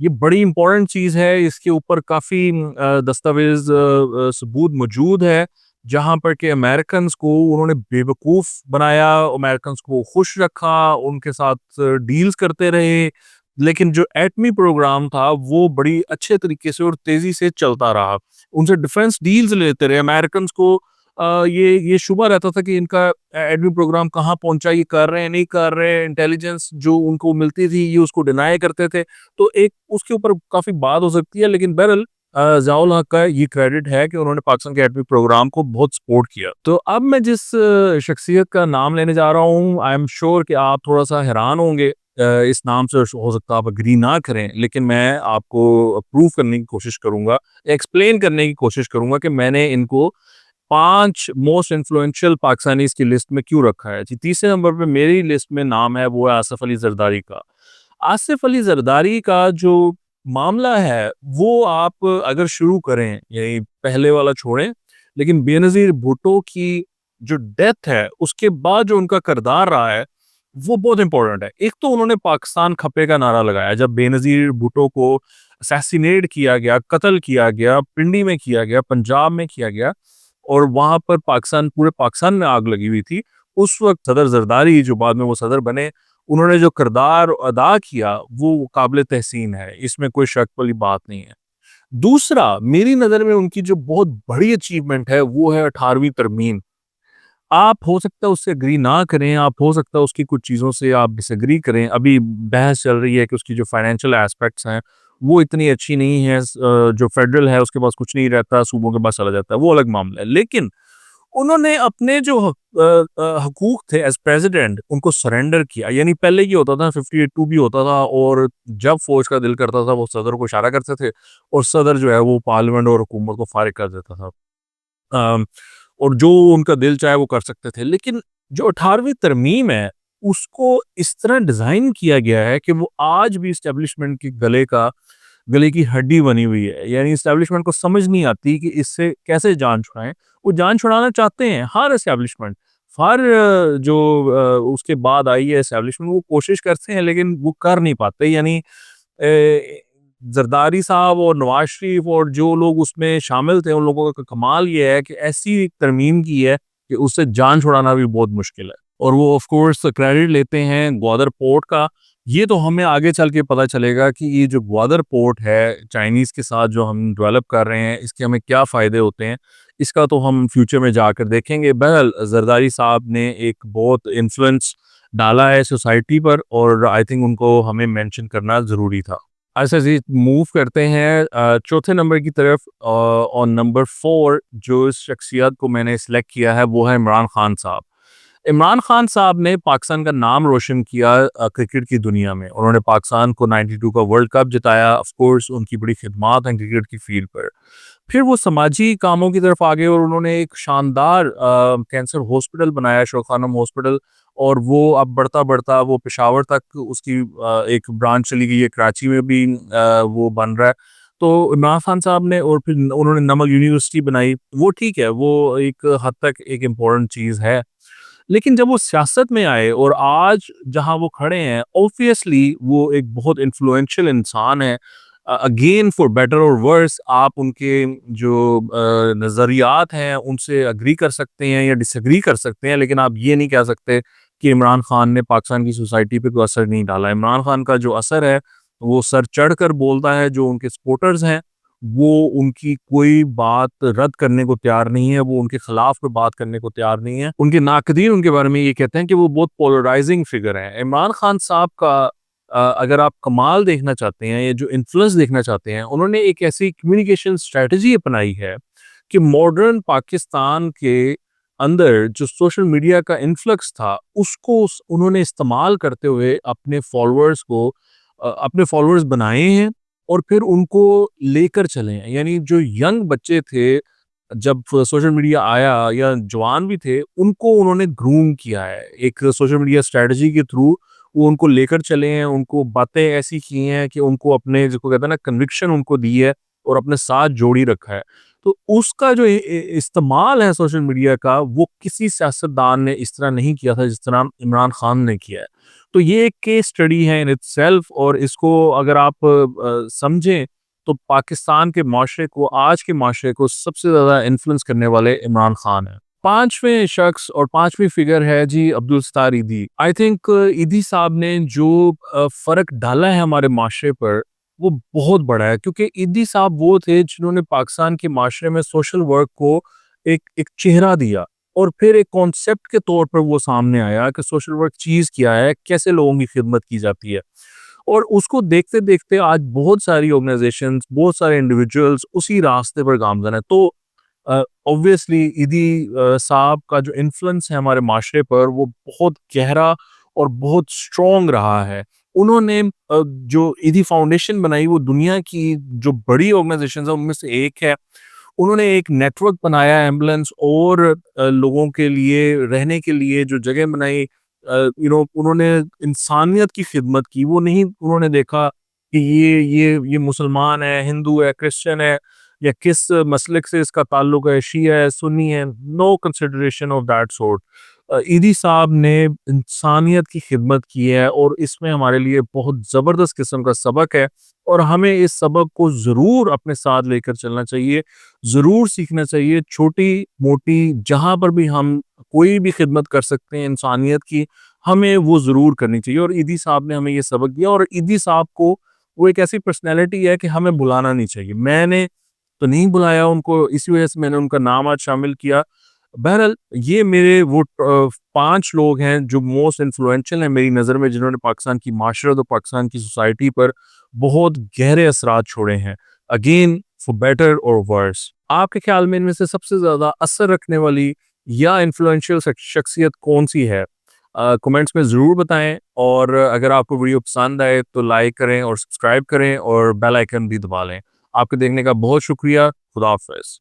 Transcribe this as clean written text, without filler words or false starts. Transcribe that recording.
یہ بڑی امپورٹنٹ چیز ہے، اس کے اوپر کافی دستاویز ثبوت موجود ہے، جہاں پر کہ امریکنز کو انہوں نے بے وقوف بنایا، امریکنز کو خوش رکھا، ان کے ساتھ ڈیلز کرتے رہے، لیکن جو ایٹمی پروگرام تھا وہ بڑی اچھے طریقے سے اور تیزی سے چلتا رہا، ان سے ڈیفنس ڈیلز لیتے رہے۔ امریکنز کو یہ شبہ رہتا تھا کہ ان کا ایٹمی پروگرام کہاں پہنچا، یہ کر رہے ہیں نہیں کر رہے، انٹیلیجنس جو ان کو ملتی تھی یہ اس کو ڈینائی کرتے تھے، تو ایک اس کے اوپر کافی بات ہو سکتی ہے، لیکن بہرحال ضیاء الحق کا یہ کریڈٹ ہے کہ انہوں نے پاکستان کے ایٹمی پروگرام کو بہت سپورٹ کیا۔ تو اب میں جس شخصیت کا نام لینے جا رہا ہوں، آئی ایم شیور کہ آپ تھوڑا سا حیران ہوں گے، اس نام سے ہو سکتا ہے آپ اگری نہ کریں، لیکن میں آپ کو پروف کرنے کی کوشش کروں گا، ایکسپلین کرنے کی کوشش کروں گا کہ میں نے ان کو 5 موسٹ انفلوئنشل پاکستانیز کی لسٹ میں کیوں رکھا ہے۔ جی تیسرے نمبر پہ میری لسٹ میں نام ہے، وہ ہے آصف علی زرداری کا۔ آصف علی زرداری کا جو معاملہ ہے وہ آپ اگر شروع کریں، یعنی پہلے والا چھوڑیں، لیکن بے نظیر بھٹو کی جو ڈیتھ ہے اس کے بعد جو ان کا کردار رہا ہے وہ بہت امپورٹنٹ ہے۔ ایک تو انہوں نے پاکستان کھپے کا نعرہ لگایا جب بے نظیر بھٹو کو اسیسینیٹ کیا گیا، قتل کیا گیا، پنڈی میں کیا گیا، پنجاب میں کیا گیا، اور وہاں پر پورے پاکستان میں آگ لگی ہوئی تھی۔ اس وقت صدر زرداری جو بعد میں وہ صدر بنے، انہوں نے جو کردار ادا کیا وہ قابل تحسین ہے، اس میں کوئی شک والی بات نہیں ہے۔ دوسرا، میری نظر میں ان کی جو بہت بڑی اچیومنٹ ہے وہ ہے 18ویں ترمیم۔ آپ ہو سکتا ہے اس سے اگری نہ کریں، آپ ہو سکتا ہے اس کی کچھ چیزوں سے آپ ڈس ایگری کریں، ابھی بحث چل رہی ہے کہ اس کی جو فائنینشیل ایسپیکٹس ہیں وہ اتنی اچھی نہیں ہے، جو فیڈرل ہے اس کے پاس کچھ نہیں رہتا، صوبوں کے پاس چلا جاتا ہے، وہ الگ معاملہ ہے، لیکن انہوں نے اپنے جو حقوق تھے ایز پریزیڈنٹ ان کو سرنڈر کیا۔ یعنی پہلے یہ ہوتا تھا 58 بھی ہوتا تھا، اور جب فوج کا دل کرتا تھا وہ صدر کو اشارہ کرتے تھے، اور صدر جو ہے وہ پارلیمنٹ اور حکومت کو فارغ کر دیتا تھا، اور جو ان کا دل چاہے وہ کر سکتے تھے۔ لیکن جو 18ویں ترمیم ہے اس کو اس طرح ڈیزائن کیا گیا ہے کہ وہ آج بھی اسٹیبلشمنٹ کے گلے کی ہڈی بنی ہوئی ہے، یعنی اسٹیبلشمنٹ کو سمجھ نہیں آتی کہ اس سے کیسے جان چھڑائیں۔ وہ جان چھڑانا چاہتے ہیں، ہر اسٹیبلشمنٹ، ہر جو اس کے بعد آئی ہے اسٹیبلشمنٹ، وہ کوشش کرتے ہیں لیکن وہ کر نہیں پاتے۔ یعنی زرداری صاحب اور نواز شریف اور جو لوگ اس میں شامل تھے ان لوگوں کا کمال یہ ہے کہ ایسی ترمیم کی ہے کہ اس سے جان چھڑانا بھی بہت مشکل ہے، اور وہ آف کورس کریڈٹ لیتے ہیں گوادر پورٹ کا۔ یہ تو ہمیں آگے چل کے پتہ چلے گا کہ یہ جو گوادر پورٹ ہے چائنیز کے ساتھ جو ہم ڈیولپ کر رہے ہیں، اس کے ہمیں کیا فائدے ہوتے ہیں، اس کا تو ہم فیوچر میں جا کر دیکھیں گے۔ بہرحال زرداری صاحب نے ایک بہت انفلوئنس ڈالا ہے سوسائٹی پر، اور آئی تھنک ان کو ہمیں مینشن کرنا ضروری تھا۔ ایسا جی موو کرتے ہیں چوتھے نمبر کی طرف، اور نمبر 4 جو اس شخصیت کو میں نے سلیکٹ کیا ہے وہ ہے عمران خان صاحب۔ عمران خان صاحب نے پاکستان کا نام روشن کیا کرکٹ کی دنیا میں، انہوں نے پاکستان کو 92 کا ورلڈ کپ جتایا، آف کورس ان کی بڑی خدمات ہیں کرکٹ کی فیلڈ پر۔ پھر وہ سماجی کاموں کی طرف آگے، اور انہوں نے ایک شاندار کینسر ہاسپٹل بنایا، اشرف خانم ہاسپٹل، اور وہ اب بڑھتا بڑھتا وہ پشاور تک اس کی ایک برانچ چلی گئی ہے، کراچی میں بھی وہ بن رہا ہے۔ تو عمران خان صاحب نے، اور پھر انہوں نے نمک یونیورسٹی بنائی، وہ ٹھیک ہے، وہ ایک حد تک ایک امپورٹنٹ چیز ہے، لیکن جب وہ سیاست میں آئے اور آج جہاں وہ کھڑے ہیں، اوبویسلی وہ ایک بہت انفلوئنشل انسان ہے۔ اگین فار بیٹر اور ورس، آپ ان کے جو نظریات ہیں ان سے اگری کر سکتے ہیں یا ڈس ایگری کر سکتے ہیں، لیکن آپ یہ نہیں کہہ سکتے کہ عمران خان نے پاکستان کی سوسائٹی پہ کوئی اثر نہیں ڈالا۔ عمران خان کا جو اثر ہے وہ سر چڑھ کر بولتا ہے، جو ان کے سپورٹرز ہیں وہ ان کی کوئی بات رد کرنے کو تیار نہیں ہے، وہ ان کے خلاف کوئی بات کرنے کو تیار نہیں ہے۔ ان کے ناقدین ان کے بارے میں یہ کہتے ہیں کہ وہ بہت پولرائزنگ فگر ہیں۔ عمران خان صاحب کا اگر آپ کمال دیکھنا چاہتے ہیں یا جو انفلوئنس دیکھنا چاہتے ہیں، انہوں نے ایک ایسی کمیونیکیشن اسٹریٹجی اپنائی ہے کہ ماڈرن پاکستان کے اندر جو سوشل میڈیا کا انفلکس تھا اس کو انہوں نے استعمال کرتے ہوئے اپنے فالوورز بنائے ہیں، اور پھر ان کو لے کر چلے ہیں۔ یعنی جو ینگ بچے تھے جب سوشل میڈیا آیا، یا جوان بھی تھے، ان کو انہوں نے گروم کیا ہے ایک سوشل میڈیا اسٹریٹجی کے تھرو، وہ ان کو لے کر چلے ہیں، ان کو باتیں ایسی کی ہیں کہ ان کو اپنے، جس کو کہتے ہیں نا، کنوکشن ان کو دی ہے اور اپنے ساتھ جوڑی رکھا ہے۔ تو اس کا جو استعمال ہے سوشل میڈیا کا، وہ کسی سیاستدان نے اس طرح نہیں کیا تھا جس طرح عمران خان نے کیا ہے۔ تو یہ ایک کیس اسٹڈی ہے ان اٹ سیلف، اور اس کو اگر آپ سمجھیں تو پاکستان کے معاشرے کو، آج کے معاشرے کو سب سے زیادہ انفلوئنس کرنے والے عمران خان ہیں۔ پانچویں شخص اور پانچویں فگر ہے جی عبدالستار ایدھی۔ آئی تھنک ایدھی صاحب نے جو فرق ڈالا ہے ہمارے معاشرے پر وہ بہت بڑا ہے، کیونکہ ایدھی صاحب وہ تھے جنہوں نے پاکستان کے معاشرے میں سوشل ورک کو ایک چہرہ دیا، اور پھر ایک کانسیپٹ کے طور پر وہ سامنے آیا کہ سوشل ورک چیز کیا ہے، کیسے لوگوں کی خدمت کی جاتی ہے۔ اور اس کو دیکھتے دیکھتے آج بہت ساری آرگنائزیشنز، بہت سارے انڈیویجولز اسی راستے پر گامزن ہیں۔ تو اوبویسلی ایدھی صاحب کا جو انفلوئنس ہے ہمارے معاشرے پر وہ بہت گہرا اور بہت اسٹرانگ رہا ہے۔ انہوں نے جو ایدھی فاؤنڈیشن بنائی وہ دنیا کی جو بڑی آرگنائزیشنز ہیں ان میں سے ایک ہے۔ انہوں نے ایک نیٹ ورک بنایا ایمبولینس اور لوگوں کے لیے رہنے کے لیے جو جگہ بنائی، انہوں نے انسانیت کی خدمت کی۔ وہ نہیں انہوں نے دیکھا کہ یہ مسلمان ہے، ہندو ہے، کرسچن ہے، یا کس مسلک سے اس کا تعلق ہے، شیعہ ہے، سنی ہے، no consideration of that sort. Edhi صاحب نے انسانیت کی خدمت کی ہے، اور اس میں ہمارے لیے بہت زبردست قسم کا سبق ہے، اور ہمیں اس سبق کو ضرور اپنے ساتھ لے کر چلنا چاہیے، ضرور سیکھنا چاہیے۔ چھوٹی موٹی جہاں پر بھی ہم کوئی بھی خدمت کر سکتے ہیں انسانیت کی، ہمیں وہ ضرور کرنی چاہیے، اور ایدھی صاحب نے ہمیں یہ سبق دیا۔ اور ایدھی صاحب کو وہ ایک ایسی پرسنالٹی ہے کہ ہمیں بلانا نہیں چاہیے۔ میں نے تو نہیں بلایا ان کو، اسی وجہ سے میں نے ان کا نام آج شامل کیا۔ بہرحال یہ میرے وہ 5 لوگ ہیں جو موسٹ انفلوئنشل ہیں میری نظر میں، جنہوں نے پاکستان کی معاشرت اور پاکستان کی سوسائٹی پر بہت گہرے اثرات چھوڑے ہیں، اگین فور بیٹر اور ورس۔ آپ کے خیال میں ان میں سے سب سے زیادہ اثر رکھنے والی یا انفلوئنشل شخصیت کون سی ہے؟ کمنٹس میں ضرور بتائیں، اور اگر آپ کو ویڈیو پسند آئے تو لائک کریں اور سبسکرائب کریں اور بیل آئیکن بھی دبا لیں۔ آپ کے دیکھنے کا بہت شکریہ۔ خدا حافظ۔